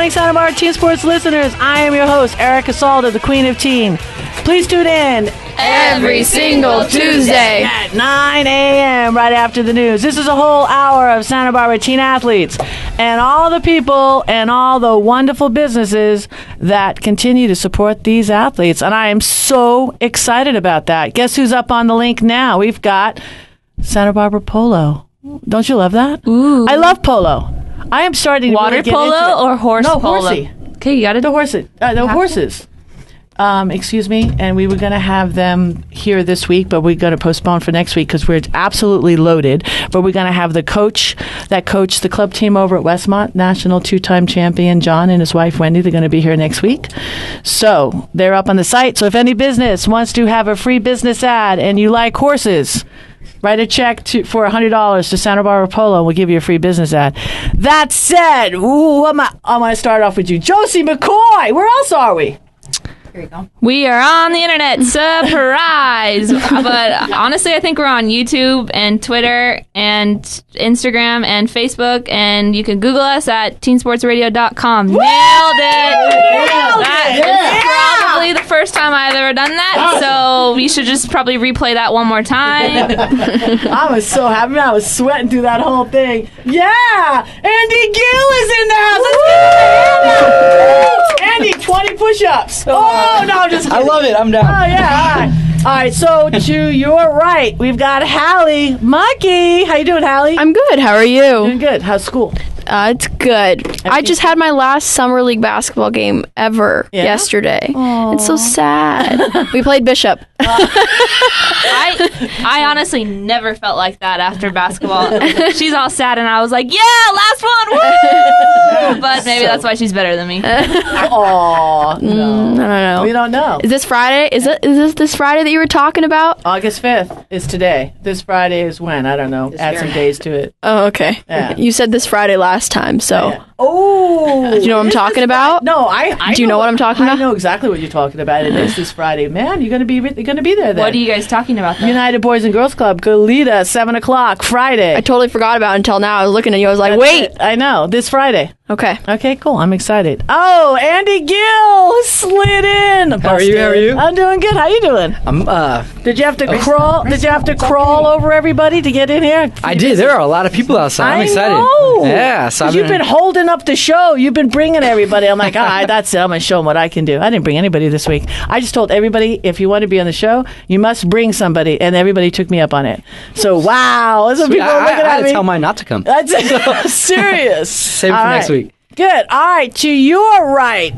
morning, Santa Barbara Teen Sports listeners. I am your host, Erica Salda, the Queen of Teen. Please tune in every single Tuesday at 9 a.m. right after the news. This is a whole hour of Santa Barbara teen athletes and all the people and all the wonderful businesses that continue to support these athletes. And I am so excited about that. Guess who's up on the link now? We've got Santa Barbara Polo. Don't you love that? Ooh. I love polo. I am starting to water really get polo into it. or horse no, polo? Horsey. Okay, you got it. The horses. Excuse me. And we were going to have them here this week, but we're going to postpone for next week because we're absolutely loaded. But we're going to have the coach that coached the club team over at Westmont, national two-time champion John and his wife Wendy. They're going to be here next week. So they're up on the site. So if any business wants to have a free business ad and you like horses, write a check for $100 to Santa Barbara Polo. We'll give you a free business ad. That said, I'm going to start off with you. Josie McCoy, where else are we? Here you go. We are on the internet. Surprise! But honestly, I think we're on YouTube and Twitter and Instagram and Facebook. And you can Google us at teensportsradio.com. Nailed it! That is probably the first time I've ever done that. So we should just probably replay that one more time. I was so happy. I was sweating through that whole thing. Yeah! Andy Gill is in the house. Let's give him a hand. Andy, 20 push-ups. Oh, no, I'm just kidding. I love it. I'm down. Oh, yeah. All right, so to your right, we've got Hallie Monkey. How you doing, Hallie? I'm good. How are you? Doing good. How's school? It's good. I just had my last summer league basketball game ever yesterday. Aww. It's so sad. We played Bishop. I honestly never felt like that after basketball. She's all sad, and I was like, "Yeah, last one, woo!" But maybe that's why she's better than me. Oh no, I don't know. We don't know. Is this Friday? Is this Friday that you were talking about? August 5th is today. This Friday is when? I don't know. Add some days to it. Oh, okay. Yeah. You said this Friday last time, so. Yeah. Oh, do you know what I'm talking about? No, I do you know what I'm talking about? I know exactly what you're talking about. It is this Friday, man. You're gonna be there. Then. What are you guys talking about? Then? United Boys and Girls Club, Goleta, 7:00 Friday. I totally forgot about it until now. I was looking at you. I was like, That's wait. it. I know. This Friday. Okay. Okay, cool. I'm excited. Oh, Andy Gill slid in. How are you? I'm doing good. How you doing? I'm Did you have to crawl? Did you have to crawl over everybody to get in here? I did. There are a lot of people outside. I'm excited. I know. Yeah. So you've been holding up the show. You've been bringing everybody. I'm like, all right, that's it. I'm going to show them what I can do. I didn't bring anybody this week. I just told everybody, if you want to be on the show, you must bring somebody. And everybody took me up on it. So, wow. Some people are looking I had at to me. tell mine not to come. That's serious. Save it for next week. Good. All right. To your right,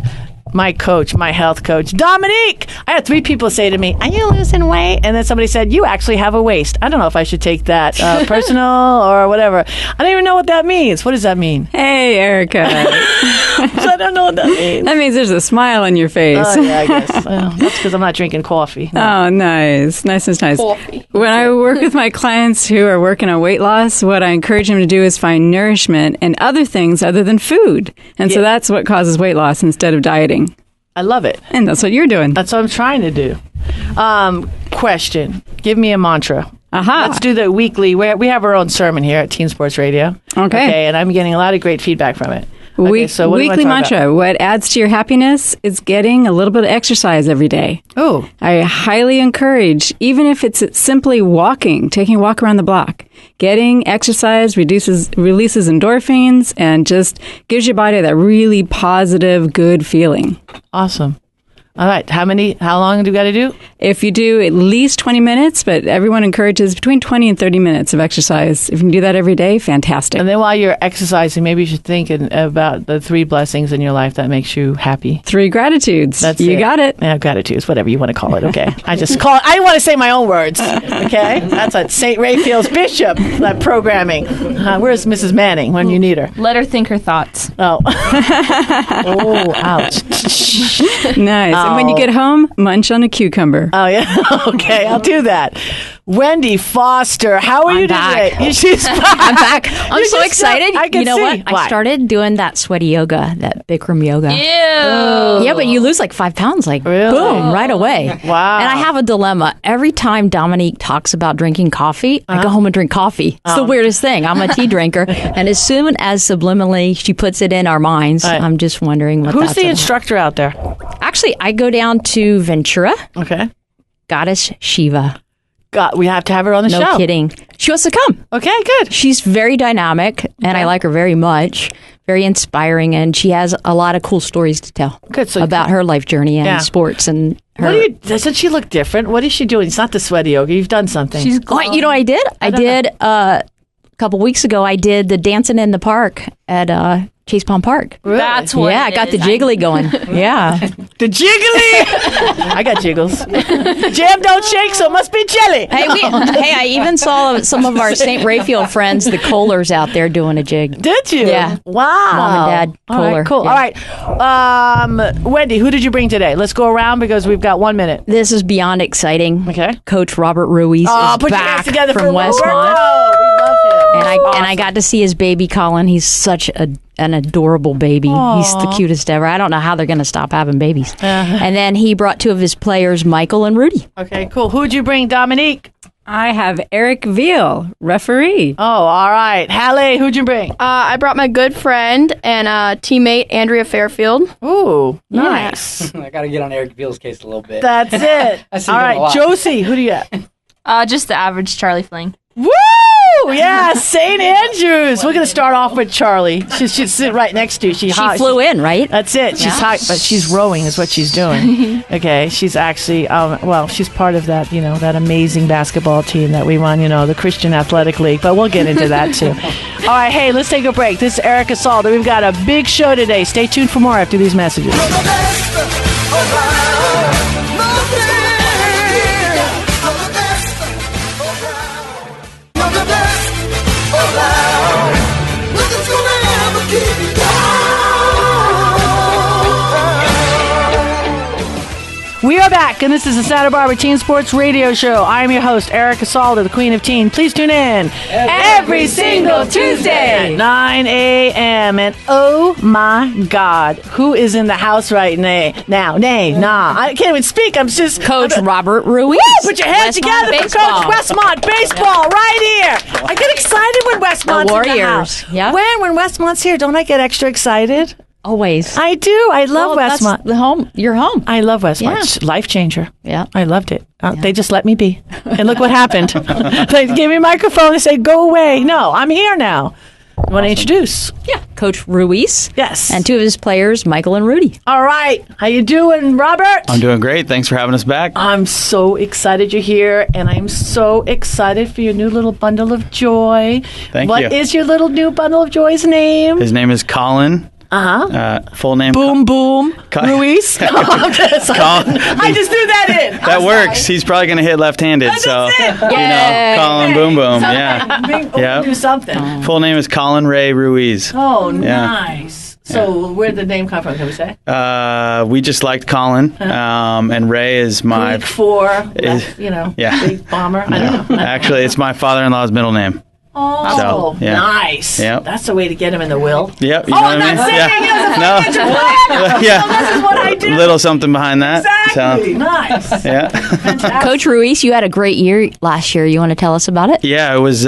my coach, my health coach, Dominique. I had 3 people say to me, "Are you losing weight?" And then somebody said, "You actually have a waist." I don't know if I should take that personal or whatever. I don't even know what that means. What does that mean? Hey, Erica. I don't know what that means. That means there's a smile on your face. Oh, yeah, I guess. Well, that's because I'm not drinking coffee. No. Oh, nice. Nice. Coffee. When I work with my clients who are working on weight loss, what I encourage them to do is find nourishment and other things other than food. And so that's what causes weight loss instead of dieting. I love it. And that's what you're doing. That's what I'm trying to do. Question. Give me a mantra. Aha. Let's do the weekly. We have our own sermon here at Teen Sports Radio. Okay. And I'm getting a lot of great feedback from it. Okay, so what weekly mantra. What adds to your happiness is getting a little bit of exercise every day. Oh. I highly encourage, even if it's simply walking, taking a walk around the block, getting exercise releases endorphins and just gives your body that really positive, good feeling. Awesome. All right. How long do we got to do? If you do at least 20 minutes, but everyone encourages between 20 and 30 minutes of exercise. If you can do that every day, fantastic. And then while you're exercising, maybe you should think about the 3 blessings in your life that makes you happy. 3 gratitudes. That's you got it. Yeah, gratitudes, whatever you want to call it. Okay. I didn't want to say my own words. Okay. That's at St. Raphael's Bishop, that programming. Where's Mrs. Manning when you need her? Let her think her thoughts. Oh. Oh, ouch. Nice. And when you get home, munch on a cucumber. Oh, yeah. Okay, I'll do that. Wendy Foster, how are you back. today? She's back. I'm back. I'm so just excited. I can you know see. what? I started doing that sweaty yoga, that Bikram yoga. Ew. Yeah, but you lose like 5 pounds, like Really? boom, right away. Wow. And I have a dilemma. Every time Dominique talks about drinking coffee, I go home and drink coffee. It's the weirdest thing. I'm a tea drinker. And as soon as subliminally she puts it in our minds, Right. I'm just wondering what Who's that's the about. instructor out there? Actually, I go down to Ventura, Okay. Goddess Shiva. God, we have to have her on the No show. kidding. She wants to come. Okay, good. She's very dynamic, and I like her very much. Very inspiring, and she has a lot of cool stories to tell Good. So about her life journey and Yeah. sports and her. What do you? Doesn't she look different? What is she doing? It's not the sweaty yoga. You've done something. She's Oh, you know, I did. I did a couple weeks ago. I did the dancing in the park at Chase Palm Park. Really? That's what. Yeah, I it got the is. jiggly going. Yeah. The jiggly. I got jiggles. Jam don't shake, so it must be jelly. Hey, I even saw some of our St. Raphael friends, the Kohlers, out there doing a jig. Did you? Yeah. Wow. Mom and Dad, All right, Kohler. cool. Yeah. All right. Wendy, who did you bring today? Let's go around because we've got 1 minute. This is beyond exciting. Okay. Coach Robert Ruiz Oh, is put your hands back together from for Westmont. Roberto. We love him. And I got to see his baby Colin. He's such an adorable baby. He's the cutest ever. I don't know how they're going to stop having babies. And then he brought 2 of his players, Michael and Rudy. Okay, cool. Who'd you bring, Dominique? I have Eric Veal, referee. Oh, all right. Halle, who'd you bring? I brought my good friend and teammate, Andrea Fairfield. Ooh, nice. I got to get on Eric Veal's case a little bit. That's it. I see All him a right, lot. Josie, who do you got? Just the average Charlie Fling. Woo! Yeah, St. Andrews. We're going to start off with Charlie. She's sitting right next to you. She flew in, right? That's it. She's hot, but she's rowing is what she's doing. Okay, she's actually, she's part of that, that amazing basketball team that we won, the Christian Athletic League. But we'll get into that too. All right, hey, let's take a break. This is Erica Salda. We've got a big show today. Stay tuned for more after these messages. We are back, and this is the Santa Barbara Teen Sports Radio Show. I am your host, Erica Salda, the Queen of Teen. Please tune in every single Tuesday at 9 a.m. And oh my God, who is in the house right now? I can't even speak. I'm just Coach Robert Ruiz. Put your hands Westmont together baseball. for Coach Westmont baseball right here. I get excited when Westmont's in the Warriors. house. Yep. When Westmont's here, don't I get extra excited? Always. I do. I love That's Westmont. the home. Your home. I love Westmont. It's life changer. Yeah. I loved it. They just let me be. And look what happened. They gave me a microphone and said, go away. No, I'm here now. You want to introduce? Yeah. Coach Ruiz. Yes. And 2 of his players, Michael and Rudy. All right. How you doing, Robert? I'm doing great. Thanks for having us back. I'm so excited you're here, and I'm so excited for your new little bundle of joy. Thank What you. is your little new bundle of joy's name? His name is Colin. Full name. Boom, boom. Ruiz? I'm just- Colin. I just threw that in. That works. He's probably going to hit left-handed. So, Colin Boom Boom. Yeah. Yep. Do something. Full name is Colin Ray Ruiz. Oh, nice. So where did the name come from, can we say? We just liked Colin. And Ray is my... Greek for, yeah. big bomber. I don't know. Actually, it's my father-in-law's middle name. Oh, So, yeah. nice. Yep. That's the way to get him in the will. Yep. You Oh, know I'm what I not mean? saying it was a No. financial plan. Yeah. So this is what I do. Little something behind that. Exactly. So, Nice. yeah. Fantastic. Coach Ruiz, you had a great year last year. You want to tell us about it? Yeah, it was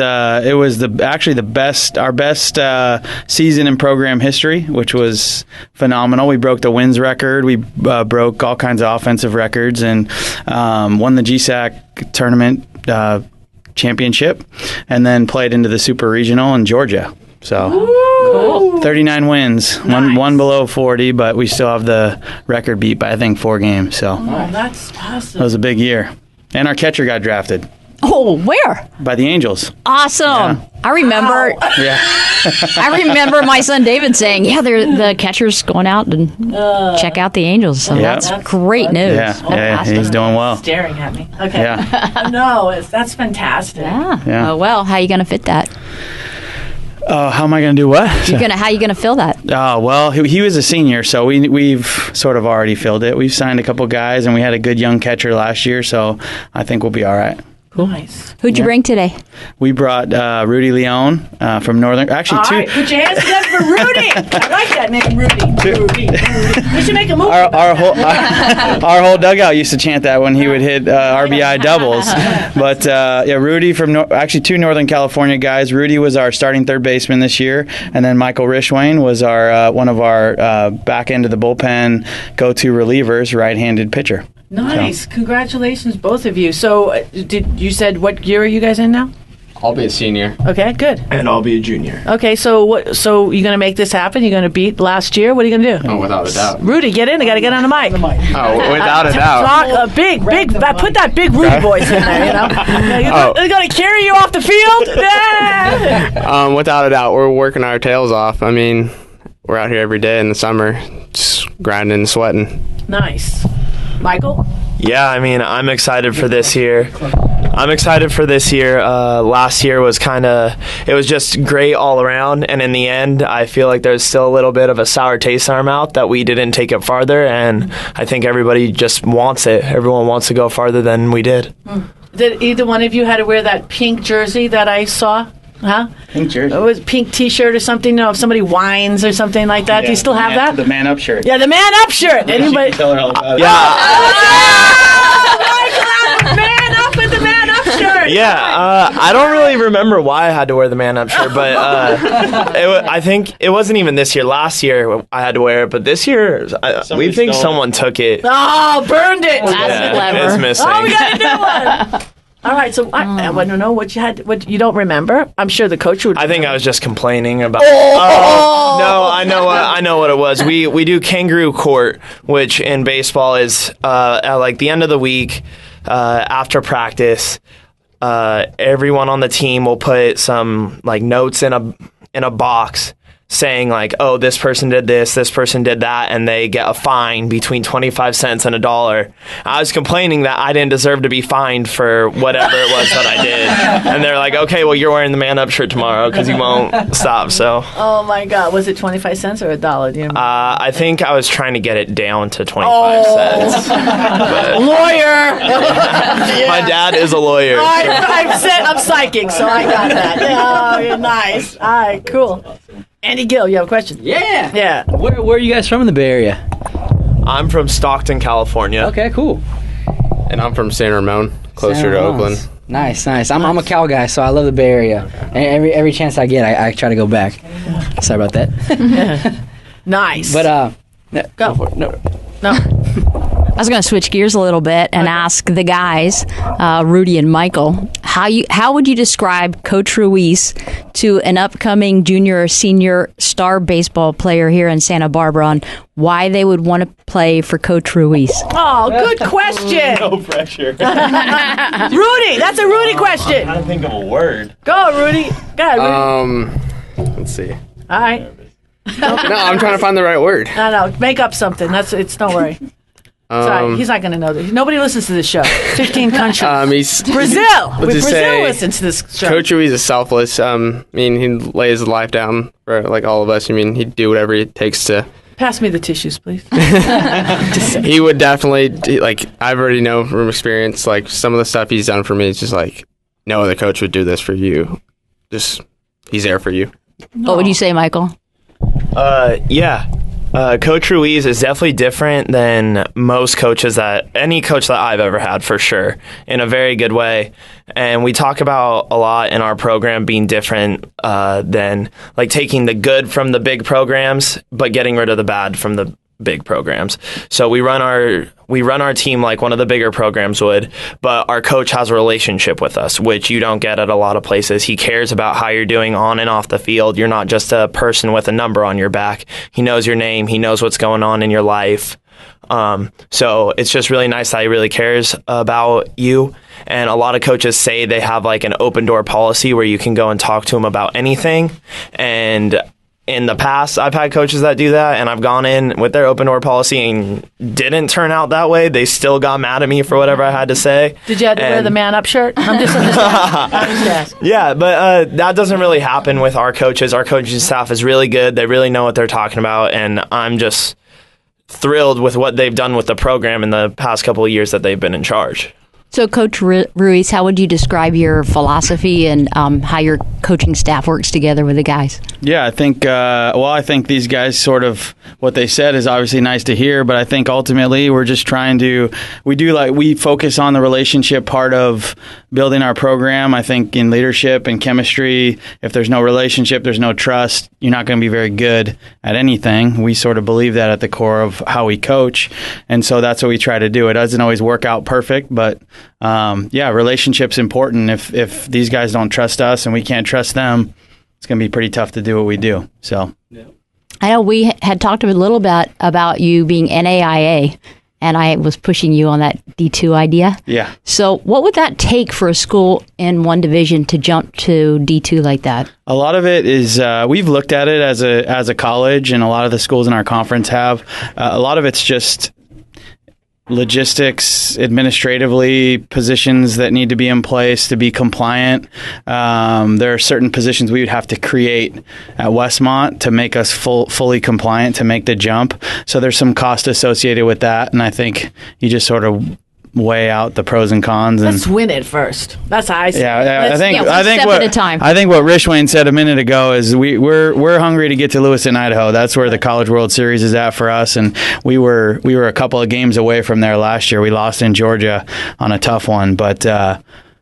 our best season in program history, which was phenomenal. We broke the wins record. We broke all kinds of offensive records and won the GSAC tournament championship, and then played into the Super Regional in Georgia. So 39 wins, one below 40, but we still have the record beat by I think 4 games. So That's it awesome. was a big year. And our catcher got drafted Oh, where? by the Angels. Awesome. Yeah. I remember Yeah. I remember my son David saying, the catcher's going out and check out the Angels. So Yeah. that's great news. Yeah, he's doing well. Staring at me. Okay. Yeah. No, that's fantastic. Yeah. Oh, well, how are you going to fit that? How am I going to do what? How are you going to fill that? Oh, well, he was a senior, so we've sort of already filled it. We've signed a couple guys, and we had a good young catcher last year, so I think we'll be all right. Nice. Who'd you bring today? We brought Rudy Leon from Northern. Actually, All two. right, put your hands together for Rudy. I like that name, Rudy. We should make a movie. Our whole dugout used to chant that when he would hit RBI doubles. But Rudy from actually two Northern California guys. Rudy was our starting third baseman this year, and then Michael Rishwain was our one of our back end of the bullpen go-to relievers, right-handed pitcher. Nice. Congratulations, both of you. So, you said what year are you guys in now? I'll be a senior. Okay, good. And I'll be a junior. Okay, so So you're going to make this happen? You're going to beat last year? What are you going to do? Oh, without a doubt. Rudy, get in. I got to get on the mic. Oh, without a doubt. Talk big. Put that big Rudy voice in there. They're going to carry you off the field. Yeah. Without a doubt, we're working our tails off. I mean, we're out here every day in the summer, just grinding and sweating. Nice. Michael? Yeah, I mean, I'm excited for this year. Last year was it was just great all around, and in the end, I feel like there's still a little bit of a sour taste in our mouth that we didn't take it farther, and I think everybody just wants it. Everyone wants to go farther than we did. Did either one of you had to wear that pink jersey that I saw? Huh? Pink jersey. It was pink T-shirt or something. If somebody whines or something like that. Do you still have that? The man up shirt. Yeah, the man up shirt. Anybody? Tell her all about it. Man up with the man up shirt. Yeah, I don't really remember why I had to wear the man up shirt, but I think it wasn't even this year. Last year I had to wear it, but this year we think someone took it. Oh, burned it. That's clever. It's missing. Oh, we got a new one. All right, so I want to know what you had. What you don't remember? I'm sure the coach would. I think I was just complaining about. No, I know what it was. We do kangaroo court, which in baseball is at like the end of the week after practice. Everyone on the team will put some like notes in a box saying like, oh, this person did this person did that, and they get a fine between 25 cents and $1. I was complaining that I didn't deserve to be fined for whatever it was that I did. And they're like, okay, well, you're wearing the man up shirt tomorrow because you won't stop. So. Oh my God, was it 25 cents or $1? Do you remember? I think I was trying to get it down to 25 cents. But Lawyer. my dad is a lawyer. I'm psychic, so I got that. Yeah, you're nice. All right, cool. Andy Gill, you have a question? Yeah. Yeah. Where are you guys from in the Bay Area? I'm from Stockton, California. Okay, cool. And I'm from San Ramon, closer San to Ramon. Oakland. Nice. I'm a Cal guy, so I love the Bay Area. And every chance I get, I try to go back. Sorry about that. Nice. But Go. for it. No. I was going to switch gears a little bit and ask the guys, Rudy and Michael, how would you describe Coach Ruiz to an upcoming junior or senior star baseball player here in Santa Barbara on why they would want to play for Coach Ruiz? Oh, good question. No pressure. Rudy, that's a Rudy question. I don't think of a word. Go, Rudy. Go ahead, Rudy. Let's see. All right. No, I'm trying to find the right word. No, make up something. Don't worry. Sorry, he's not going to know this. Nobody listens to this show. 15 countries. Brazil. Brazil listens to this show. Coach Ruiz is selfless. I mean, he lays his life down for like all of us. I mean, he'd do whatever it takes to. Pass me the tissues, please. He would definitely I've already know from experience. Like some of the stuff he's done for me, it's just like no other coach would do this for you. Just he's there for you. What would you say, Michael? Yeah. Coach Ruiz is definitely different than most coaches any coach that I've ever had, for sure, in a very good way. And we talk about a lot in our program being different than like taking the good from the big programs, but getting rid of the bad from the big programs. So we run our team like one of the bigger programs would, but our coach has a relationship with us, which you don't get at a lot of places. He cares about how you're doing on and off the field. You're not just a person with a number on your back. He knows your name. He knows what's going on in your life. So it's just really nice that he really cares about you. And a lot of coaches say they have like an open door policy where you can go and talk to him about anything. And in the past, I've had coaches that do that, and I've gone in with their open door policy and didn't turn out that way. They still got mad at me for whatever I had to say. Did you have to wear the man up shirt? I'm just asking. Yeah, but that doesn't really happen with our coaches. Our coaching staff is really good. They really know what they're talking about, and I'm just thrilled with what they've done with the program in the past couple of years that they've been in charge. So, Coach Ruiz, how would you describe your philosophy and how your coaching staff works together with the guys? Yeah, I think. I think these guys sort of what they said is obviously nice to hear, but I think ultimately we're just trying to. We focus on the relationship part of building our program. I think in leadership and chemistry, if there's no relationship, there's no trust, you're not going to be very good at anything. We sort of believe that at the core of how we coach, and so that's what we try to do. It doesn't always work out perfect, but relationship's important. If these guys don't trust us and we can't trust them, it's going to be pretty tough to do what we do. So, I know we had talked a little bit about you being NAIA, and I was pushing you on that D2 idea. Yeah. So, what would that take for a school in one division to jump to D2 like that? A lot of it is we've looked at it as a college, and a lot of the schools in our conference have. A lot of it's just logistics, administratively, positions that need to be in place to be compliant. There are certain positions we would have to create at Westmont to make us fully compliant, to make the jump. So there's some cost associated with that, and I think you just sort of weigh out the pros and cons. Let's win it first. That's how I say. I think step what at a time. I think what Rishwain said a minute ago is we're hungry to get to Lewiston, Idaho. That's where the College World Series is at for us, and we were a couple of games away from there last year. We lost in Georgia on a tough one, but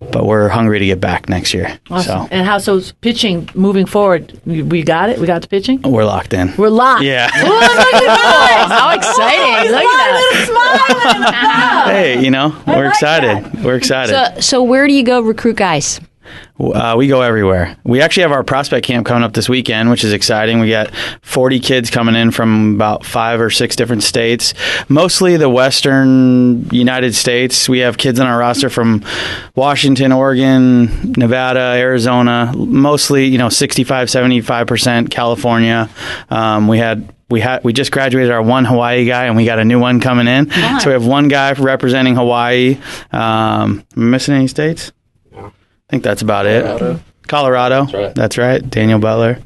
we're hungry to get back next year. Awesome. So. And how's pitching moving forward? We got it? We got the pitching? We're locked in. We're locked. Yeah. How exciting. Look at that. Hey, we're excited. We're excited. So where do you go recruit guys? We go everywhere. We actually have our prospect camp coming up this weekend, which is exciting. We got 40 kids coming in from about 5 or 6 different states, mostly the western United States. We have kids on our roster from Washington, Oregon, Nevada, Arizona, mostly 65-75% California. We just graduated our one Hawaii guy, and we got a new one coming in. So we have one guy representing Hawaii. Am I missing any states? I think that's about it. Colorado. That's right. Daniel Butler.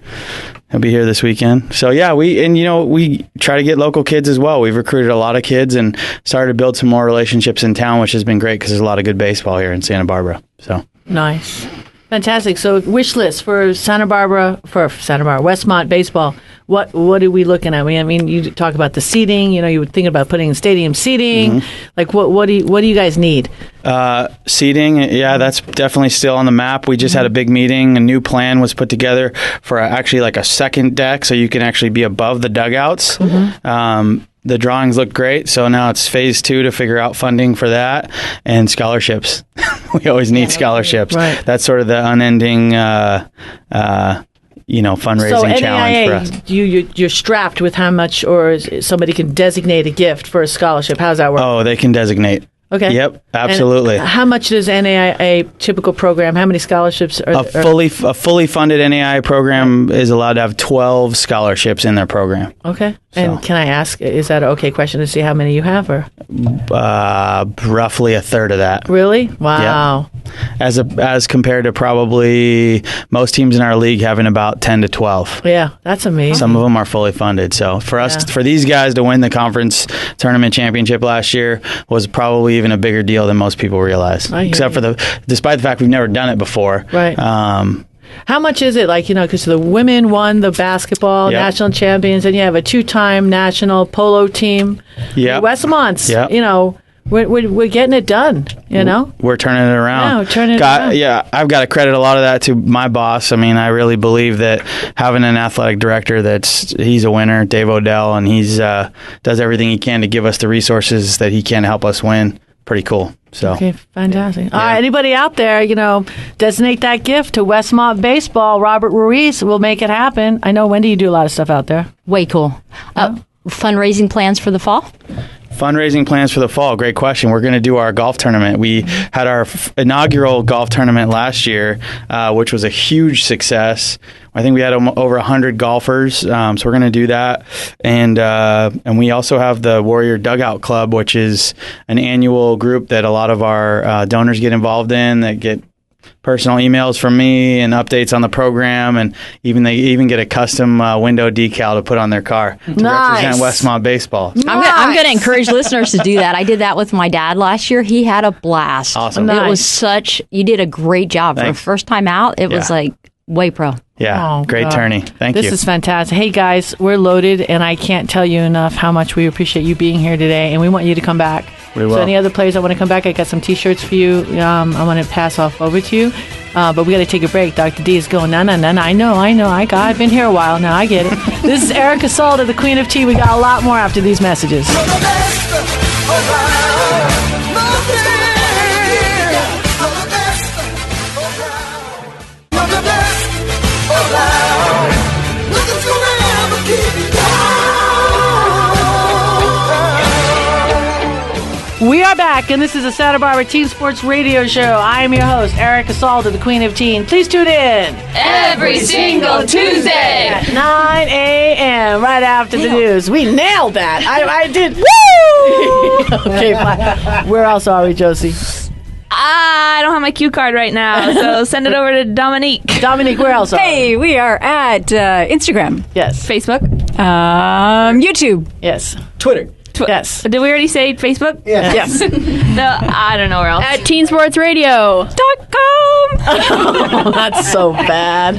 He'll be here this weekend. So yeah, we try to get local kids as well. We've recruited a lot of kids and started to build some more relationships in town, which has been great because there's a lot of good baseball here in Santa Barbara. So nice. Fantastic. So wish list for Santa Barbara, Westmont baseball. What are we looking at? I mean, you talk about the seating. You were thinking about putting in stadium seating. Mm-hmm. Like, what do you guys need? Seating, yeah, that's definitely still on the map. We just had a big meeting. A new plan was put together for actually like a second deck, so you can actually be above the dugouts. Mm-hmm. The drawings look great, so now it's phase 2 to figure out funding for that and scholarships. We always need scholarships. Right. That's sort of the unending fundraising challenge for us. You're strapped with how much, or somebody can designate a gift for a scholarship. How does that work? Oh, they can designate. Okay. Yep, absolutely. And how much does NAIA typical program? How many scholarships are a fully funded NAIA program is allowed to have 12 scholarships in their program. Okay. And can I ask, is that an okay question to see how many you have, or roughly a third of that? Really? Wow. Yep. As compared to probably most teams in our league having about 10 to 12. Yeah, that's amazing. Some of them are fully funded. So for these guys to win the conference tournament championship last year was probably even a bigger deal than most people realize. Despite the fact we've never done it before. Right. How much is it? Because the women won the basketball national champions, and you have a 2-time national polo team. Yeah. Westmont's, we're getting it done, We're turning it around. Yeah, turning it around. Yeah, I've got to credit a lot of that to my boss. I mean, I really believe that having an athletic director he's a winner, Dave Odell, and he's does everything he can to give us the resources that he can to help us win. Pretty cool. So. Okay, fantastic. All right, anybody out there, designate that gift to Westmont Baseball. Robert Ruiz will make it happen. I know, Wendy, you do a lot of stuff out there. Way cool. Fundraising plans for the fall? Fundraising plans for the fall. Great question. We're going to do our golf tournament. We had our inaugural golf tournament last year, which was a huge success. I think we had over 100 golfers, so we're going to do that. And we also have the Warrior Dugout Club, which is an annual group that a lot of our donors get involved in, that get personal emails from me and updates on the program, and they even get a custom window decal to put on their car to represent Westmont baseball. I'm going to encourage listeners to do that. I did that with my dad last year. He had a blast. Awesome. It was you did a great job. Thanks. For the first time out, it was like way pro. Yeah, great tourney. Thank you. This is fantastic. Hey, guys, we're loaded, and I can't tell you enough how much we appreciate you being here today, and we want you to come back. We will. So any other players that want to come back, I got some T-shirts for you. I'm going to pass off over to you. But we got to take a break. Dr. D is going, no. I know. I've been here a while now. I get it. This is Erica Salda, the Queen of Tea. We got a lot more after these messages. We are back, and this is the Santa Barbara Teen Sports Radio Show. I am your host, Erica Salda, the Queen of Teen. Please tune in every single Tuesday at 9 a.m. right after the news. We nailed that. I did. Woo! Okay, fine. Where else are we, Josie? I don't have my cue card right now, so send it over to Dominique. Dominique, where else are we? Hey, we are at Instagram. Yes. Facebook. YouTube. Yes. Twitter. Yes. Did we already say Facebook? Yes. No, I don't know where else. At teensportsradio.com. Oh, that's so bad.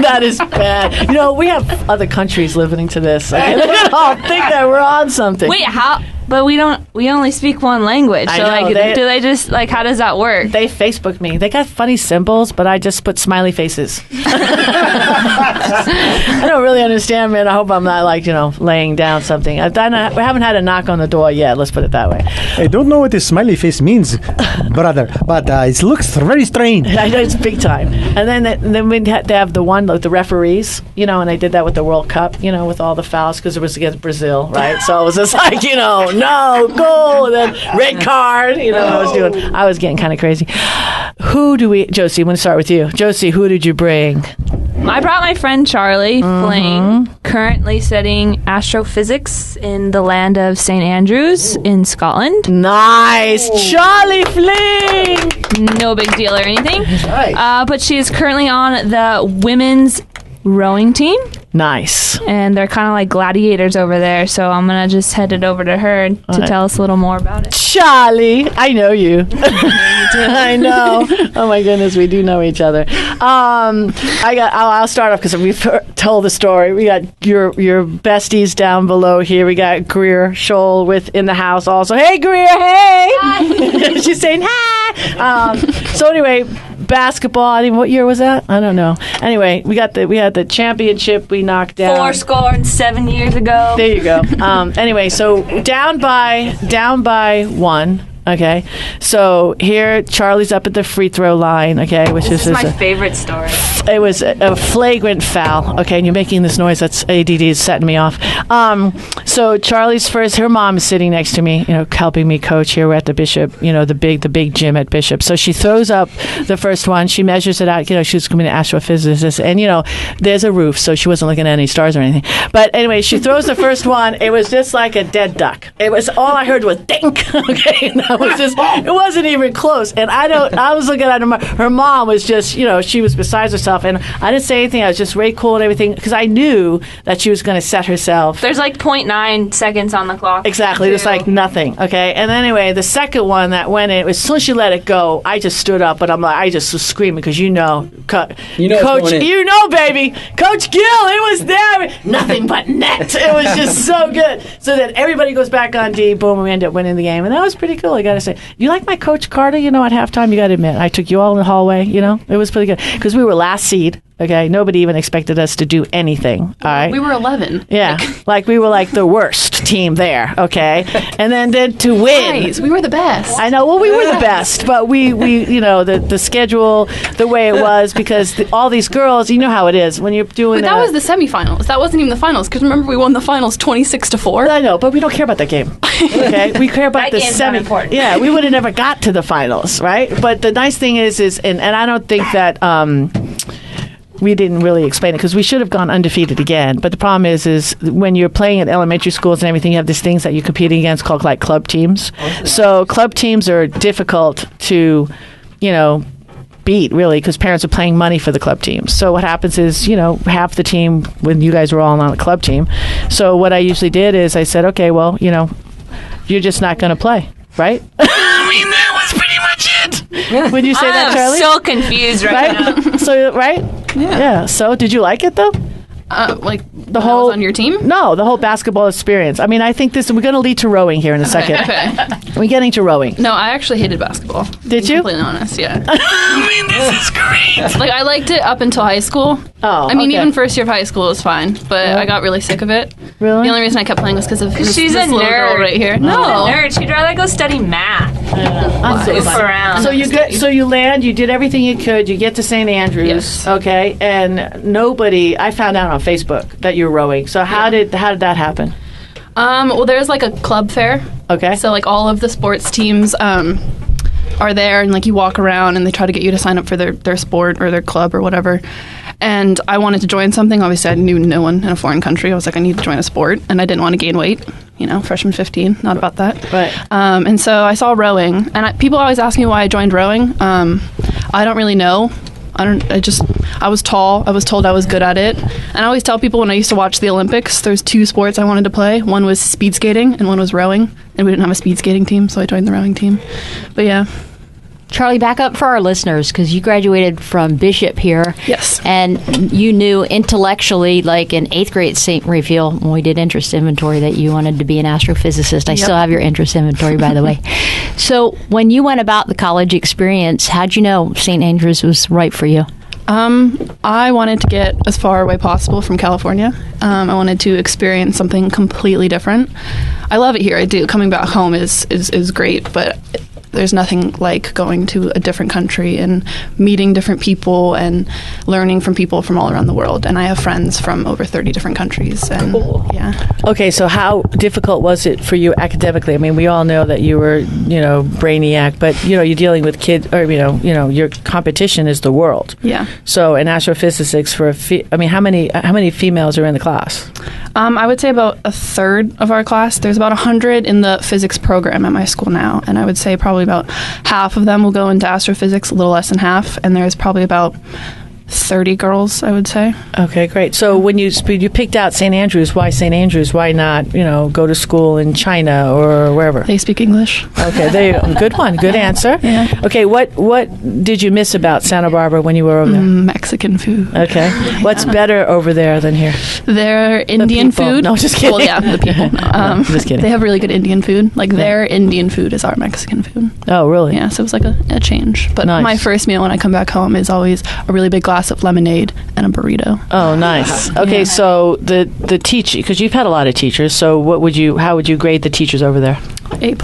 That is bad. You know, we have other countries listening to this. Okay? They're going to all think that we're on something. Wait, how? But we only speak one language. I So, know, like, do they just, like, how does that work? They Facebook me. They got funny symbols, but I just put smiley faces. I don't really understand, man. I hope I'm not, like, laying down something. We haven't had a knock on the door yet. Let's put it that way. I don't know what this smiley face means, brother, but it looks very strange. I know, it's big time. And then we had to have the one, like the referees, and they did that with the World Cup, with all the fouls because it was against Brazil, right? So it was just like, no, goal, and then red card, I was getting kind of crazy. Josie, I'm going to start with you. Josie, who did you bring? I brought my friend Charlie Fling, currently studying astrophysics in the land of St. Andrews in Scotland. Nice. Charlie Fling! No big deal or anything. Right. But she is currently on the women's rowing team. Nice. And they're kind of like gladiators over there, so I'm going to just head it over to her to tell us a little more about it. Charlie, I know you. I know. Oh my goodness, we do know each other. I'll start off because we've told the story. We got your besties down below here. We got Greer Scholl in the house also. Hey Greer, hey! Hi. She's saying hi. So anyway, basketball. What year was that? I don't know. Anyway, we had the championship we knocked down 4-7 years ago. There you go. Anyway, so down by 1. Okay, so here Charlie's up at the free throw line. Okay, which this is my favorite story. It was a flagrant foul. Okay, and you're making this noise. That's ADD is setting me off. So Charlie's first. Her mom is sitting next to me, helping me coach here. We're at the Bishop, the big gym at Bishop. So she throws up the first one. She measures it out. She was coming to astrophysicist, and there's a roof, so she wasn't looking at any stars or anything. But anyway, she throws the first one. It was just like a dead duck. It was all I heard was dink. Okay. It wasn't even close. And I was looking at her mom was just, she was beside herself. And I didn't say anything. I was just very cool and everything because I knew that she was going to set herself. There's like 0.9 seconds on the clock. Exactly. Just like nothing. Okay. And anyway, the second one that went in, as soon as she let it go, I just stood up. But I just was screaming because Coach, baby. Coach Gill, it was there. Nothing but net. It was just so good. So then everybody goes back on D. Boom. We end up winning the game. And that was pretty cool. I got to say. You like my Coach Carter, at halftime? You got to admit. I took you all in the hallway, It was pretty good. Because we were last seed, okay? Nobody even expected us to do anything, all right? We were 11. Yeah. Like we were like the worst team there, okay? And then to win. Nice. We were the best. I know. Well, we were the best. But we the schedule, the way it was, because all these girls, you know how it is. When you're doing that was the semifinals. That wasn't even the finals. Because remember, we won the finals 26-4. I know, but we don't care about that game. Okay? We care about the semi. Yeah, we would have never got to the finals, right? But the nice thing is and I don't think that we didn't really explain it because we should have gone undefeated again. But the problem is when you're playing at elementary schools and everything, you have these things that you're competing against called like club teams. So club teams are difficult to, beat, really, because parents are paying money for the club teams. So what happens is, half the team, when you guys were all on a club team. So what I usually did is I said, okay, well, you're just not going to play, right? I mean, that was pretty much it. Would you say that, Charlie? I'm so confused right now. So, right? Yeah. So did you like it, though? Like the whole on your team? No, the whole basketball experience. I mean, I think we're going to lead to rowing here in a second. Okay. We're getting to rowing. No, I actually hated basketball. Did you? Completely honest, yeah. I mean, this is great. Like, I liked it up until high school. Oh, I mean, okay. even first year of high school was fine, but I got really sick of it. Really? The only reason I kept playing was because of this She's little a nerd girl right here. She's a nerd. She'd rather go study math. Goof around. So you land. You did everything you could. You get to St. Andrews. Yes. Okay. And I found out on Facebook that you're rowing. So how did that happen? Well, there's like a club fair. Okay. So like all of the sports teams are there, and like you walk around and they try to get you to sign up for their sport or their club or whatever. And I wanted to join something. Obviously, I knew no one in a foreign country. I was like, I need to join a sport, and I didn't want to gain weight. Freshman 15, not about that. Right. And so I saw rowing, and people always ask me why I joined rowing. I don't really know. I was tall. I was told I was good at it. And I always tell people when I used to watch the Olympics, there's 2 sports I wanted to play. One was speed skating and one was rowing. And we didn't have a speed skating team, so I joined the rowing team. But yeah. Charlie, back up for our listeners, because you graduated from Bishop here. Yes. And you knew intellectually, like in 8th grade at St. Raphael, when we did interest inventory, that you wanted to be an astrophysicist. I still have your interest inventory, by the way. So when you went about the college experience, how'd you know St. Andrews was right for you? I wanted to get as far away possible from California. I wanted to experience something completely different. I love it here. I do. Coming back home is great, but there's nothing like going to a different country and meeting different people and learning from people from all around the world. And I have friends from over 30 different countries. And cool. Yeah. Okay, so how difficult was it for you academically? I mean, we all know that you were, brainiac, but you're dealing with kids, or your competition is the world. Yeah. So in astrophysics, how many females are in the class? I would say about a third of our class. There's about 100 in the physics program at my school now, and I would say probably about half of them will go into astrophysics, a little less than half, and there's probably about 30 girls, I would say. Okay, great. So when you picked out St. Andrews, why St. Andrews? Why not, go to school in China or wherever? They speak English. Okay, good one. Good answer. Yeah. Okay, what did you miss about Santa Barbara when you were over there? Mexican food. Okay. What's better over there than here? Their Indian food. No, just kidding. Well, yeah, the people. Just kidding. They have really good Indian food. Like their Indian food is our Mexican food. Oh, really? Yeah, so it was like a change. But nice. My first meal when I come back home is always a really big glass of lemonade and a burrito. Oh, nice. Okay, so the teacher, because you've had a lot of teachers, so how would you grade the teachers over there? A+.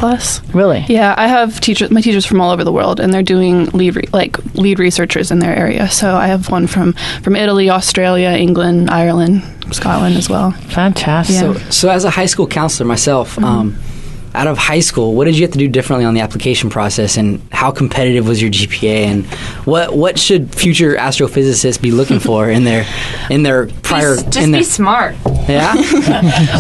Really? Yeah, I have my teachers from all over the world, and they're doing lead researchers in their area. So I have one from Italy, Australia, England, Ireland, Scotland as well. Fantastic. Yeah. So as a high school counselor myself, out of high school, what did you have to do differently on the application process, and how competitive was your GPA, and what should future astrophysicists be looking for in their prior? Be smart. Yeah.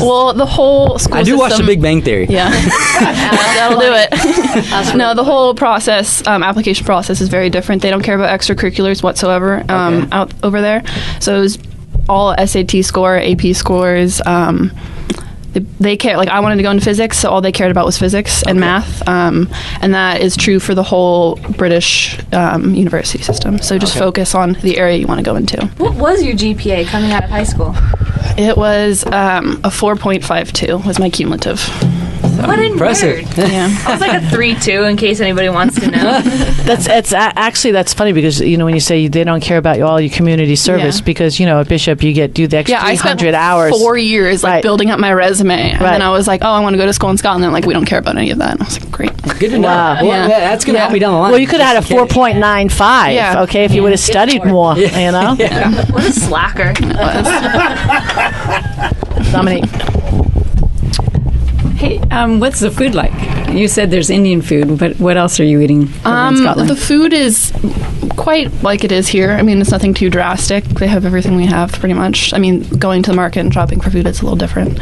Well, the whole school I do watch The Big Bang Theory. Yeah, that'll do it. No, the whole process, application process, is very different. They don't care about extracurriculars whatsoever out over there. So it was all SAT score, AP scores. They care. Like, I wanted to go into physics, so all they cared about was physics and math, and that is true for the whole British university system. So just focus on the area you want to go into. What was your GPA coming out of high school? It was a 4.52 was my cumulative. So. What an impressive. nerd. Yeah. I was like a 3.2 in case anybody wants to know. That's funny because when you say they don't care about all your community service, because at Bishop you do the extra 300 hours. 4 years building up my resume, and then I was like, I want to go to school in Scotland. And we don't care about any of that. And I was like, great. Good to know. Wow. Well, that's going to help me down the line. Well, you could have had a 4.95. Yeah. Okay, if you would have studied more. Yeah. What a slacker. Dominique. Hey, what's the food like? You said there's Indian food, but what else are you eating over in Scotland? The food is quite like it is here. I mean, it's nothing too drastic. They have everything we have, pretty much. I mean, going to the market and shopping for food, it's a little different.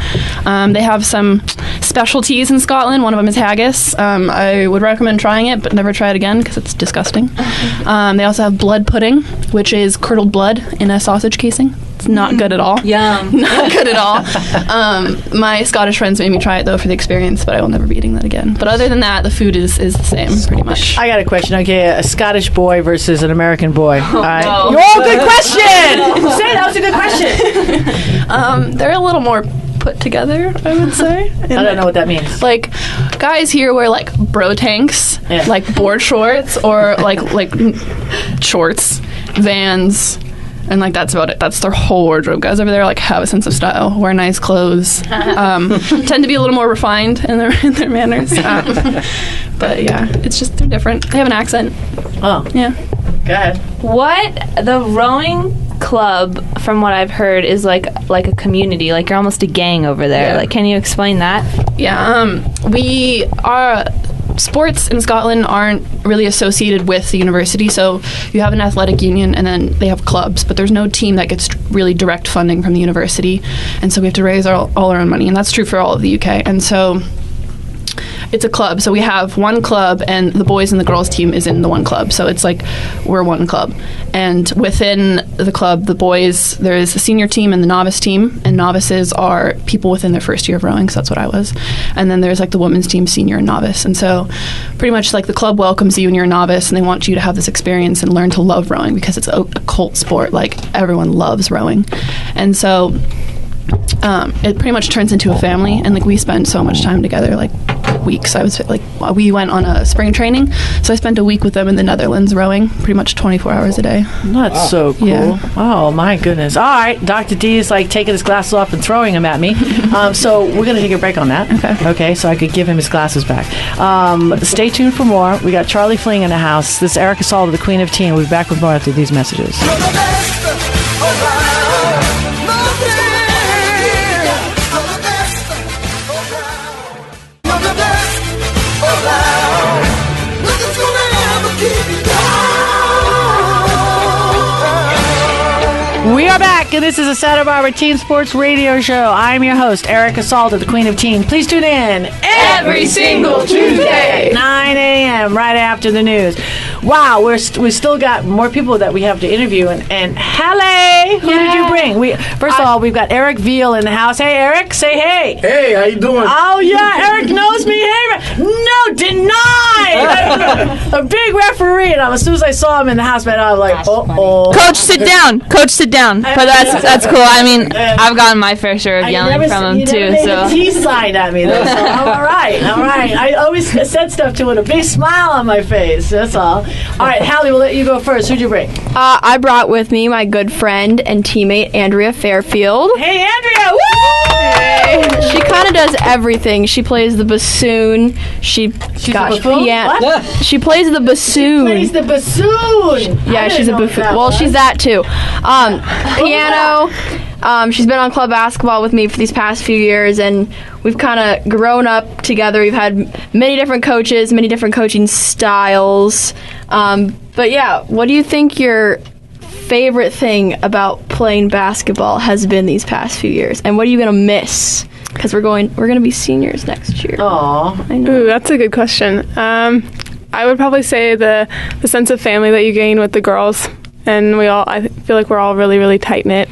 They have some specialties in Scotland. One of them is haggis. I would recommend trying it, but never try it again because it's disgusting. They also have blood pudding, which is curdled blood in a sausage casing. It's not good at all. Yum. Not good at all. My Scottish friends made me try it, though, for the experience, but I will never be eating that again. But other than that, the food is the same, pretty much. I got a question. Okay, a Scottish boy versus an American boy. All right. no. Oh, good question! Say that was a good question. They're a little more put together, I would say. I don't know what that means. Like, guys here wear, like, bro tanks, Yeah. like board shorts, or, like shorts, Vans, and, like, that's about it. That's their whole wardrobe. Guys over there, like, have a sense of style, wear nice clothes, tend to be a little more refined in their manners. But, yeah, it's just, they're different. They have an accent. Oh, Yeah. go ahead. What the rowing club, from what I've heard, is like a community. Like you're almost a gang over there. Yeah. Like, can you explain that? Yeah, we are. Sports in Scotland aren't really associated with the university, so you have an athletic union and then they have clubs, but there's no team that gets really direct funding from the university, and so we have to raise all our own money, and that's true for all of the UK. And so it's a club, so we have one club, and the boys and the girls team is in the one club, so it's like we're one club. And within the club, the boys, there's a senior team and the novice team, and novices are people within their first year of rowing, so that's what I was. And then there's like the women's team, senior and novice, and so pretty much like the club welcomes you when you're a novice, and they want you to have this experience and learn to love rowing, because it's a cult sport. Like, everyone loves rowing. And so it pretty much turns into a family, and like we spend so much time together, like weeks. I was like, we went on a spring training, so I spent a week with them in the Netherlands rowing, pretty much 24 hours a day. That's so cool. Yeah. Oh, my goodness. All right, Dr. D is like taking his glasses off and throwing them at me. So we're going to take a break on that. Okay, so I could give him his glasses back. Stay tuned for more. We got Charlie Fling in the house. This is Erica Salter, the Queen of Teen. We'll be back with more after these messages. We are back, and this is a Santa Barbara Teen Sports Radio Show. I'm your host, Erica Salter, the Queen of Teen. Please tune in every single Tuesday, 9 a.m., right after the news. Wow, we still got more people that we have to interview. And Halle, who did you bring? First of all, we've got Eric Veal in the house. Hey, Eric, say hey. Hey, how you doing? Oh, yeah, Eric knows me. Hey, no, deny. A big referee. And as soon as I saw him in the house, man, I was like, uh-oh. Coach, sit down. Coach, sit down. But that's cool. I mean, I've gotten my fair share of yelling from him too. So He signed at me, though, so I'm all right. I always said stuff to him with a big smile on my face. That's all. All right, Hallie, we'll let you go first. Who'd you bring? I brought with me my good friend and teammate, Andrea Fairfield. Hey, Andrea! Woo! Hey. She kind of does everything. She plays the bassoon. She's a buffoon? What? She plays the bassoon. She plays the bassoon. Yeah, she's a buffoon. Well, she's that too. Piano. She's been on club basketball with me for these past few years, and we've kind of grown up together. We've had many different coaches, many different coaching styles. But yeah, what do you think your favorite thing about playing basketball has been these past few years, and what are you gonna miss? Because we're gonna be seniors next year. Aw, I know. Ooh, that's a good question. I would probably say the sense of family that you gain with the girls, and I feel like we're all really, really tight knit.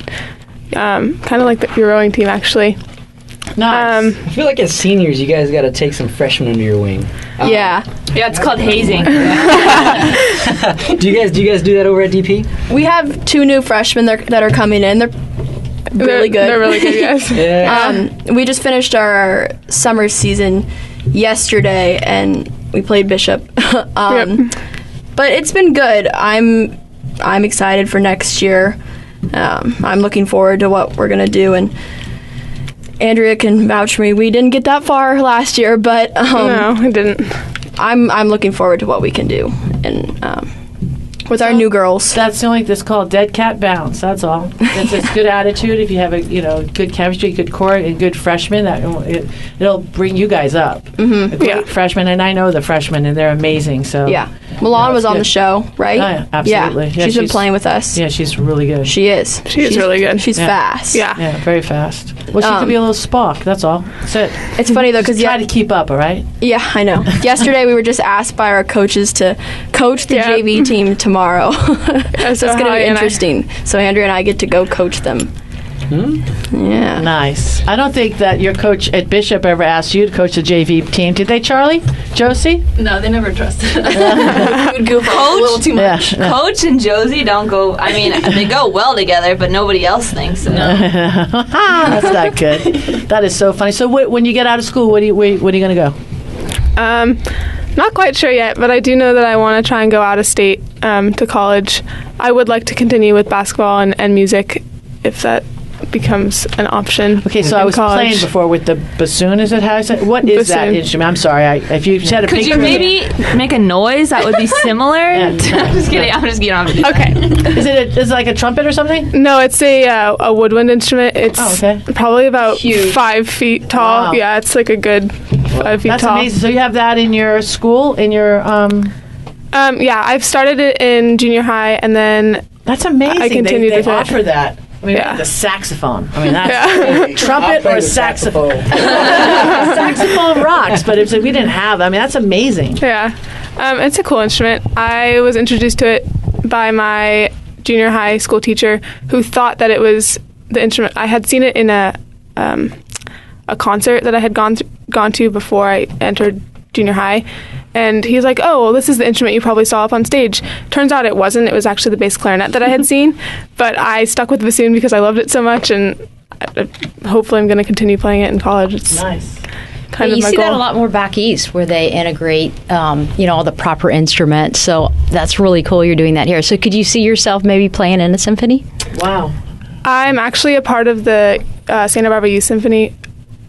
Kind of like your rowing team, actually. nice. I feel like as seniors, you guys got to take some freshmen under your wing. Yeah, it's called hazing. Do you guys do that over at DP? we have 2 new freshmen that are coming in. They're really good. They're really good, yes. Yeah. We just finished our summer season yesterday, and we played Bishop. But it's been good. I'm excited for next year. I'm looking forward to what we're gonna do, and Andrea can vouch for me. We didn't get that far last year, but No, I didn't. I'm looking forward to what we can do, and with our new girls. That's the only that's called dead cat bounce. That's all. It's good attitude. If you have a good chemistry, good core, and good freshmen, it'll bring you guys up. A great freshman, and I know the freshmen, and they're amazing. So Milan was on the show, right? Oh, yeah, absolutely. Yeah, she's been playing with us. Yeah, she's really good. She is. She's really good. She's fast. Yeah, very fast. Well, she could be a little Spock. That's all. That's it. It's funny though because try to keep up. All right. Yeah, I know. Yesterday we were just asked by our coaches to coach the JV team tomorrow. So it's going to be interesting. So Andrea and I get to go coach them. Yeah. Nice. I don't think that your coach at Bishop ever asked you to coach the JV team. Did they, Charlie? Josie? No, they never trusted. Coach, goof off a little too much. Yeah. Coach and Josie don't go. I mean, they go well together, but nobody else thinks so. That's not good. That is so funny. So when you get out of school, where are you going to go? Not quite sure yet, but I do know that I want to try and go out of state to college. I would like to continue with basketball and music if that becomes an option. Okay, so I was playing before with the bassoon. Is it how I said? What is that instrument? I'm sorry. If you said a could you maybe make a noise that would be similar? I'm just kidding. I'm just kidding. Okay. Is it like a trumpet or something? No, it's a woodwind instrument. It's probably about 5 feet tall. Wow. Yeah, it's like a good 5 feet That's tall. That's amazing. So you have that in your school, in your yeah, I've started it in junior high, and then that's amazing. I continued they offer that. I mean, the saxophone. I mean, that's trumpet or saxophone. Saxophone rocks, but if we didn't have, I mean, that's amazing. Yeah, it's a cool instrument. I was introduced to it by my junior high school teacher, who thought that it was the instrument. I had seen it in a concert that I had gone to before I entered junior high. And he's like, oh, well, this is the instrument you probably saw up on stage. Turns out it wasn't. It was actually the bass clarinet that I had seen. But I stuck with the bassoon because I loved it so much, and hopefully I'm going to continue playing it in college. It's nice. Kind of you see that a lot more back east where they integrate, all the proper instruments. So that's really cool you're doing that here. So could you see yourself maybe playing in a symphony? Wow. I'm actually a part of the Santa Barbara Youth Symphony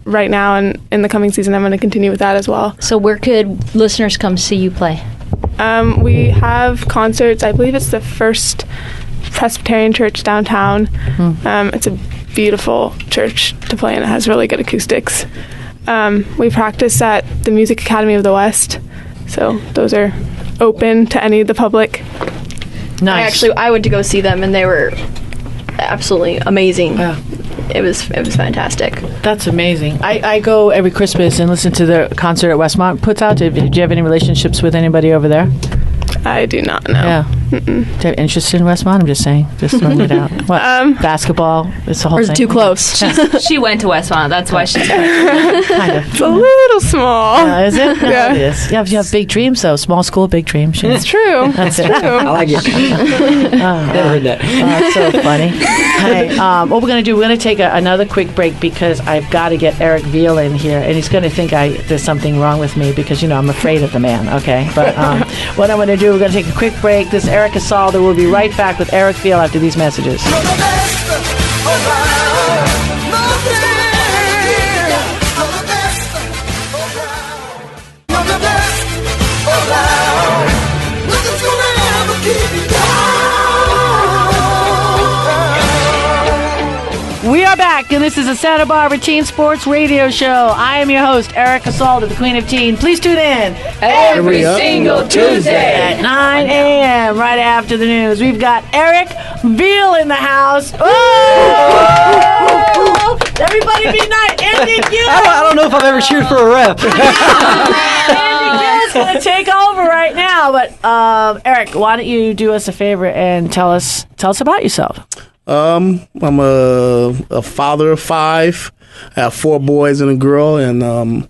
right now, and in the coming season I'm going to continue with that as well. So where could listeners come see you play? We have concerts. I believe it's the First Presbyterian Church downtown. It's a beautiful church to play in. It has really good acoustics. We practice at the Music Academy of the West, so those are open to any of the public. Nice. I went to go see them, and they were absolutely amazing. Yeah. It was fantastic. That's amazing. I go every Christmas and listen to the concert at Westmont puts out. Do you have any relationships with anybody over there? I do not know. Yeah. Do you have interest in Westmont? I'm just saying. Just throwing it out. What? Basketball? It's the whole or is thing. it too close? She went to Westmont. That's why she's kind of. It's a little small. Is it? No, it is. You have big dreams, though. Small school, big dreams. It's true. That's it's it. true. I like it. Never heard that. That's so funny. Hey, what we're going to do, we're going to take another quick break because I've got to get Eric Veal in here, and he's going to think there's something wrong with me because, I'm afraid of the man, okay? But what I'm going to do, we're going to take a quick break. This is Eric Asalda. We'll be right back with Eric Veal after these messages. We are back, and this is a Santa Barbara Teen Sports Radio Show. I am your host, Eric Asalda, the Queen of Teen. Please tune in every single Tuesday at 9 a.m. right after the news. We've got Eric Veal in the house. Oh! Everybody be nice. Andy Gill. I don't know if I've ever cheered for a rep. Andy Gill's going to take over right now. But Eric, why don't you do us a favor and tell us about yourself? I'm a father of 5. I have 4 boys and a girl, and I'm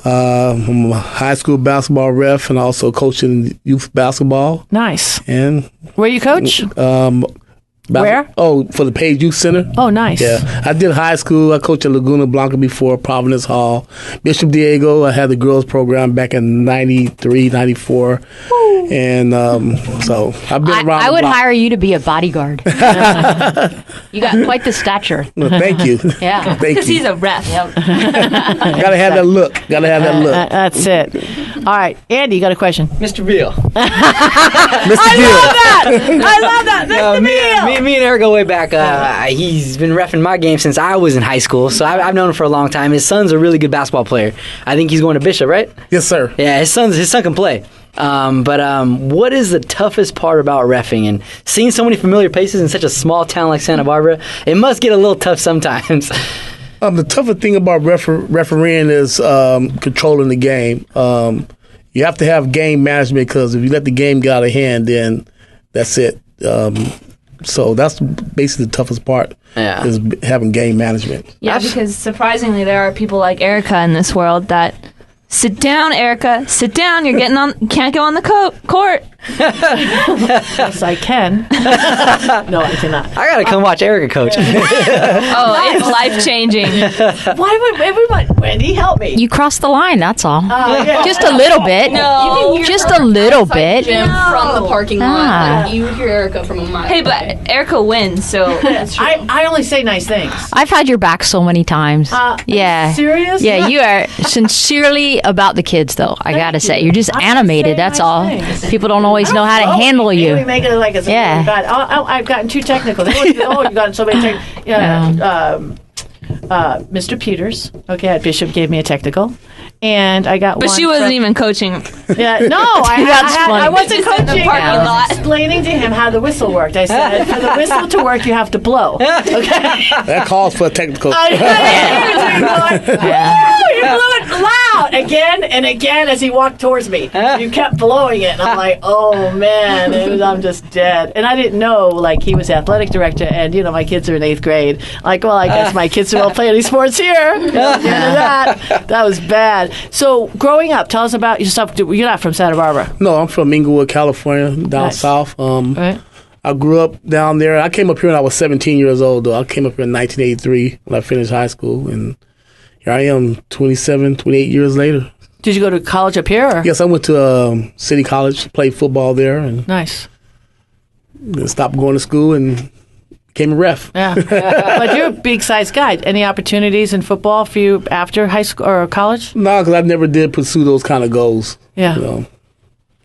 a high school basketball ref and also coaching youth basketball. Nice. And where you coach? Where? Oh, for the Page Youth Center. Oh, nice. Yeah, I did high school. I coached at Laguna Blanca before, Providence Hall. Bishop Diego, I had the girls program back in 93, 94. Woo. And so I've been around I the would block. hire you to be a bodyguard. You got quite the stature. Well, thank you. Yeah. Thank Because you. he's a ref. Gotta have that look. Gotta have that look. That's it. All right, Andy, you got a question? Mr. Veal. Mr. I love that. Mr. Veal. Me and Eric go way back. He's been reffing my game since I was in high school, so I've known him for a long time. His son's a really good basketball player. I think he's going to Bishop, right? Yes, sir. Yeah, his son can play. But what is the toughest part about reffing and seeing so many familiar faces in such a small town like Santa Barbara? It must get a little tough sometimes. The toughest thing about refereeing is controlling the game. You have to have game management because if you let the game get out of hand, then that's it. So that's basically the toughest part is having game management. Yeah, because surprisingly, there are people like Erica in this world that sit down, Erica, sit down. You can't go on the court. Yes, I can. No, I cannot. I gotta come watch Erica coach. Oh, it's life changing. Why would everybody? Wendy, help me. You crossed the line, that's all. Yeah. Just a little bit. No. Just a little bit. Gym from the parking lot. Ah. Like, you hear Erica from a mile. Hey, but Erica wins, so that's true. I only say nice things. I've had your back so many times. Yeah. Serious? Yeah, you are sincerely about the kids, though. I gotta say, you're just animated. That's all. People don't always know how to handle you. We make it like it's Yeah. bad. I've gotten too technical. You've gotten so many technical. Mr. Peters, at Bishop gave me a technical, and I got But one she wasn't from- even coaching. Yeah, no, I wasn't Just in the coaching. parking I was lot. explaining to him how the whistle worked. I said, for the whistle to work, you have to blow. Okay. That calls for a technical. I you blew it loud again and again as he walked towards me. You kept blowing it, and I'm like, oh man, I'm just dead. And I didn't know he was athletic director, and my kids are in 8th grade. I guess my kids will play any sports here. That was bad. So growing up, tell us about yourself. You're not from Santa Barbara. No, I'm from Inglewood, California, down south. Right. I grew up down there. I came up here when I was 17 years old, though. I came up here in 1983 when I finished high school, and here I am 28 years later. Did you go to college up here? Or? Yes, I went to City College, played football there, and Nice. then stopped going to school and became a ref. Yeah. But you're a big-sized guy. Any opportunities in football for you after high school or college? No, because I never did pursue those kind of goals. Yeah.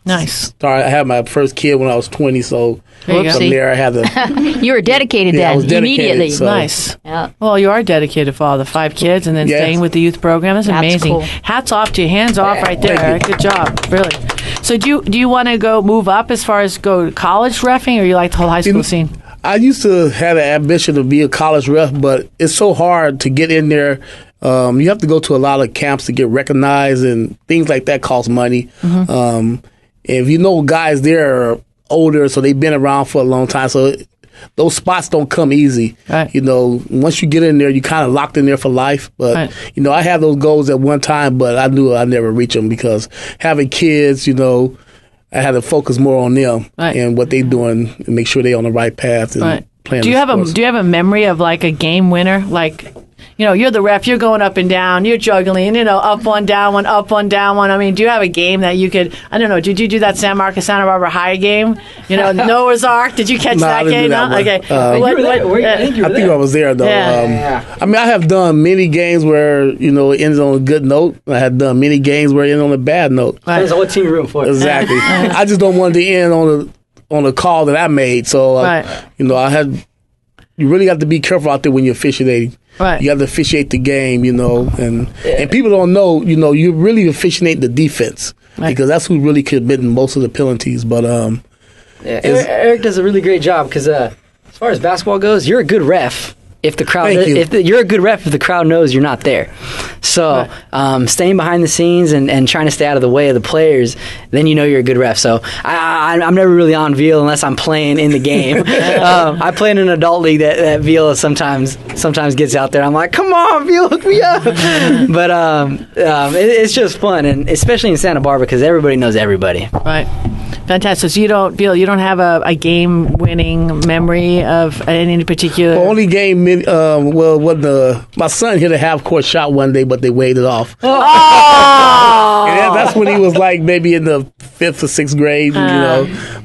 Nice. Sorry, I had my first kid when I was 20, so There you go. from there I had to... You were dedicated Yeah, I then, was dedicated, immediately. so- Nice. Yeah. Well, you are dedicated, Father. 5 kids and then Yes. staying with the youth program. That's amazing. cool. Hats off to you. Hands off right there. Thank you. Good job. Really. So do you want to move up as far as go to college reffing, or you like the whole high school scene? I used to have the ambition to be a college ref, but it's so hard to get in there. You have to go to a lot of camps to get recognized, and things like that cost money. If you know guys there are older, so they've been around for a long time, so those spots don't come easy. Right. Once you get in there, you kind of locked in there for life. But, Right. I had those goals at one time, but I knew I'd never reach them because having kids, I had to focus more on them Right. and what they're doing and make sure they're on the right path and Right. playing Do you the have sports. do you have a memory of a game winner? You're the ref, you're going up and down, you're juggling, up one, down one, up one, down one. I mean, do you have a game that you could, I don't know, did you do that San Marcos, Santa Barbara High game? Noah's Ark, did you catch No, I that didn't do game? that No? one. Okay. You were there. I think you were I think there. I was there, though. Yeah. I mean, I have done many games where, it ends on a good note. I had done many games where it ended on a bad note. Depends on what team you're rooting for. Exactly. I just don't want it to end on a call that I made. So, Right. you really have to be careful out there when you're officiating. Right. You have to officiate the game, and people don't know, you really officiate the defense Right. because that's who really committing most of the penalties. But Eric does a really great job because as far as basketball goes, you're a good ref. If the crowd, Thank you. you're a good ref if the crowd knows you're not there. So staying behind the scenes and trying to stay out of the way of the players, then you're a good ref. So I'm never really on Veal unless I'm playing in the game. I play in an adult league that Veal sometimes gets out there. I'm like, come on, Veal, hook me up. But it's just fun, and especially in Santa Barbara because everybody knows everybody. Right. Fantastic. So you don't have a game-winning memory of any particular? The only game, my son hit a half-court shot one day, but they waved it off. Oh! And that's when he was like maybe in the 5th or 6th grade,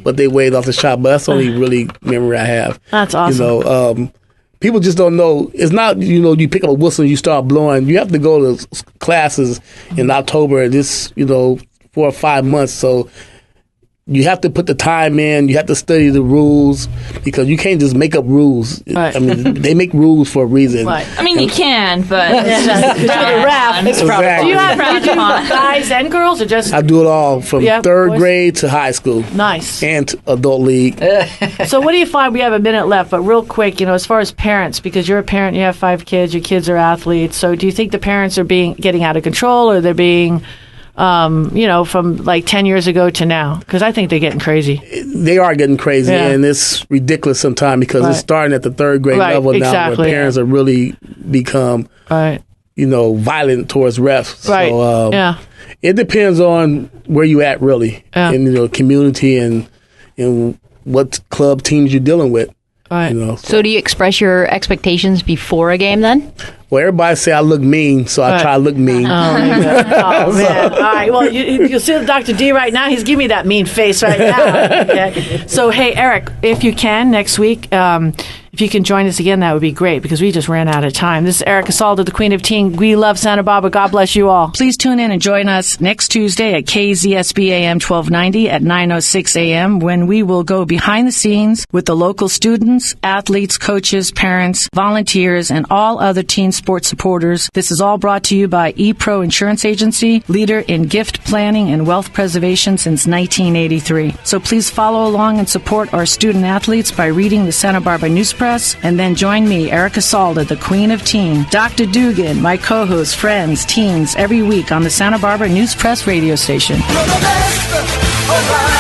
but they waved off the shot. But that's the only really memory I have. That's awesome. People just don't know. It's not, you pick up a whistle and you start blowing. You have to go to classes in October, this, 4 or 5 months. So you have to put the time in. You have to study the rules because you can't just make up rules. Right. I mean, they make rules for a reason. Right. I mean, you can, but it's just the ref. Exactly. Do you do guys and girls or just? I do it all from 3rd grade to high school. Nice. And adult league. So what do you find? We have a minute left, but real quick, as far as parents, because you're a parent, you have 5 kids, your kids are athletes. So do you think the parents are getting out of control, or they're being from like 10 years ago to now? Because I think they're getting crazy. They are getting crazy, and it's ridiculous sometimes because it's starting at the 3rd grade level now, where parents are really become, violent towards refs. Right. So, it depends on where you at really, in community and what club teams you're dealing with. Right. So do you express your expectations before a game then? Well, everybody say I look mean, so I try to look mean. Oh, man. All right. Well, you see Dr. D right now. He's giving me that mean face right now. Okay. So, hey, Eric, if you can, next week, if you can join us again, that would be great because we just ran out of time. This is Erica Salda, the Queen of Teen. We love Santa Barbara. God bless you all. Please tune in and join us next Tuesday at KZSB AM 1290 at 9:06 a.m. when we will go behind the scenes with the local students, athletes, coaches, parents, volunteers, and all other teen sports supporters. This is all brought to you by ePro Insurance Agency, leader in gift planning and wealth preservation since 1983. So please follow along and support our student athletes by reading the Santa Barbara News Press, and then join me, Erica Salda, the Queen of Teen, Dr. Dugan, my co-host, friends, teens, every week on the Santa Barbara News Press radio station. You're the best of